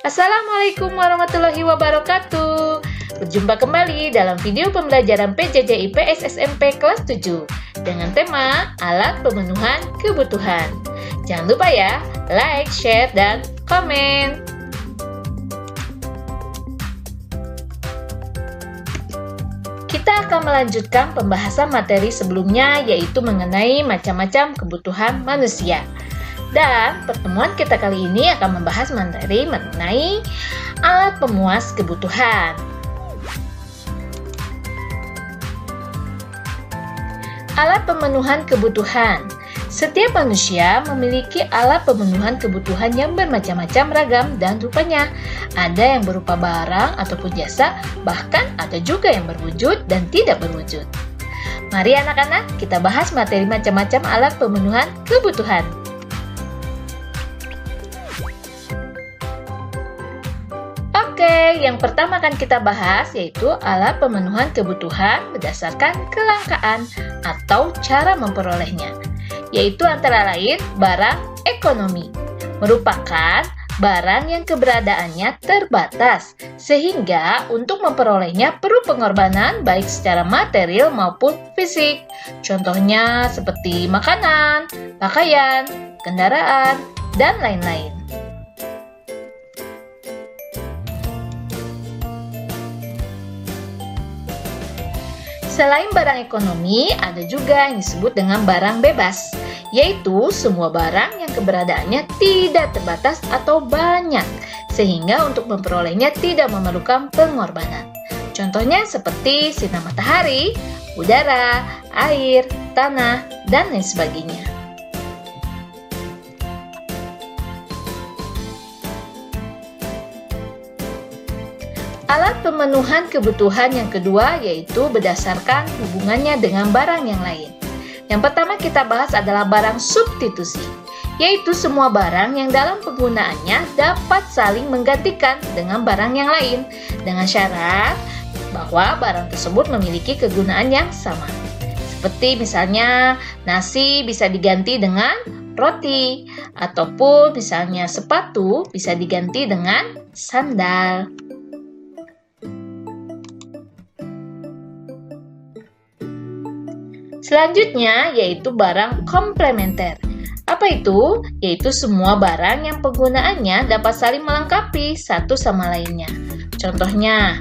Assalamualaikum warahmatullahi wabarakatuh. Berjumpa kembali dalam video pembelajaran PJJ IPS SMP kelas 7 dengan tema alat pemenuhan kebutuhan. Jangan lupa ya, like, share, dan komen. Kita akan melanjutkan pembahasan materi sebelumnya, yaitu mengenai macam-macam kebutuhan manusia. Dan pertemuan kita kali ini akan membahas materi mengenai alat pemuas kebutuhan. Alat pemenuhan kebutuhan. Setiap manusia memiliki alat pemenuhan kebutuhan yang bermacam-macam ragam dan rupanya. Ada yang berupa barang ataupun jasa, bahkan ada juga yang berwujud dan tidak berwujud. Mari anak-anak, kita bahas materi macam-macam alat pemenuhan kebutuhan. Oke, yang pertama akan kita bahas yaitu alat pemenuhan kebutuhan berdasarkan kelangkaan atau cara memperolehnya, yaitu antara lain barang ekonomi, merupakan barang yang keberadaannya terbatas, sehingga untuk memperolehnya perlu pengorbanan baik secara material maupun fisik. Contohnya seperti makanan, pakaian, kendaraan, dan lain-lain. Selain barang ekonomi, ada juga yang disebut dengan barang bebas, yaitu semua barang yang keberadaannya tidak terbatas atau banyak, sehingga untuk memperolehnya tidak memerlukan pengorbanan. Contohnya seperti sinar matahari, udara, air, tanah, dan lain sebagainya. Alat pemenuhan kebutuhan yang kedua yaitu berdasarkan hubungannya dengan barang yang lain. Yang pertama kita bahas adalah barang substitusi, yaitu semua barang yang dalam penggunaannya dapat saling menggantikan dengan barang yang lain dengan syarat bahwa barang tersebut memiliki kegunaan yang sama. Seperti misalnya nasi bisa diganti dengan roti, ataupun misalnya sepatu bisa diganti dengan sandal. Selanjutnya yaitu barang komplementer. Apa itu? Yaitu semua barang yang penggunaannya dapat saling melengkapi satu sama lainnya. Contohnya,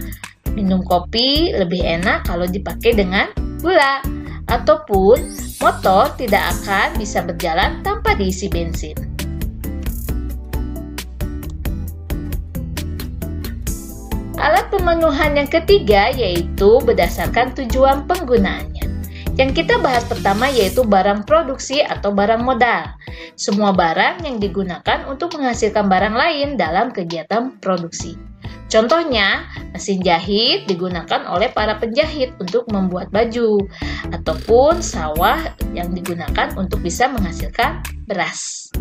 minum kopi lebih enak kalau dipakai dengan gula, ataupun motor tidak akan bisa berjalan tanpa diisi bensin. Alat pemenuhan yang ketiga yaitu berdasarkan tujuan penggunaannya. Yang kita bahas pertama yaitu barang produksi atau barang modal. Semua barang yang digunakan untuk menghasilkan barang lain dalam kegiatan produksi. Contohnya, mesin jahit digunakan oleh para penjahit untuk membuat baju, ataupun sawah yang digunakan untuk bisa menghasilkan beras.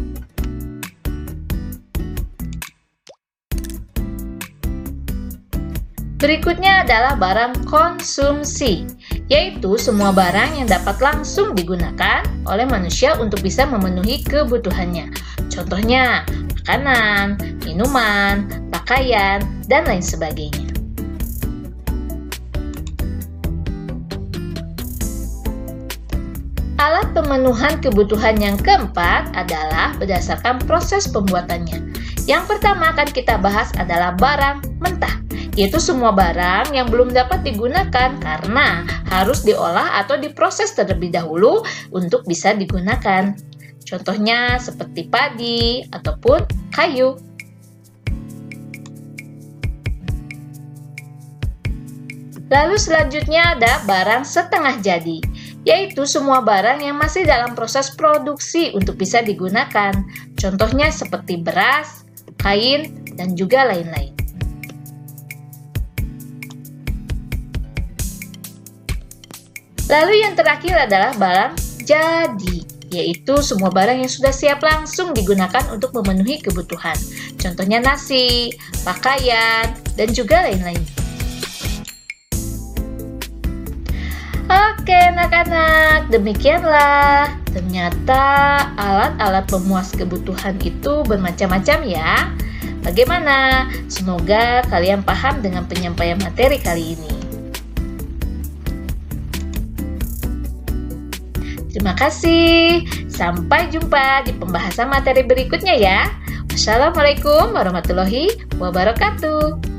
Berikutnya adalah barang konsumsi, yaitu semua barang yang dapat langsung digunakan oleh manusia untuk bisa memenuhi kebutuhannya. Contohnya, makanan, minuman, pakaian, dan lain sebagainya. Alat pemenuhan kebutuhan yang keempat adalah berdasarkan proses pembuatannya. Yang pertama akan kita bahas adalah barang mentah, yaitu semua barang yang belum dapat digunakan karena harus diolah atau diproses terlebih dahulu untuk bisa digunakan. Contohnya seperti padi ataupun kayu. Lalu selanjutnya ada barang setengah jadi, yaitu semua barang yang masih dalam proses produksi untuk bisa digunakan. Contohnya seperti beras, kain, dan juga lain-lain. Lalu yang terakhir adalah barang jadi, yaitu semua barang yang sudah siap langsung digunakan untuk memenuhi kebutuhan. Contohnya nasi, pakaian, dan juga lain-lain. Oke anak-anak, demikianlah. Ternyata alat-alat pemuas kebutuhan itu bermacam-macam ya. Bagaimana? Semoga kalian paham dengan penyampaian materi kali ini. Terima kasih. Sampai jumpa di pembahasan materi berikutnya ya. Wassalamualaikum warahmatullahi wabarakatuh.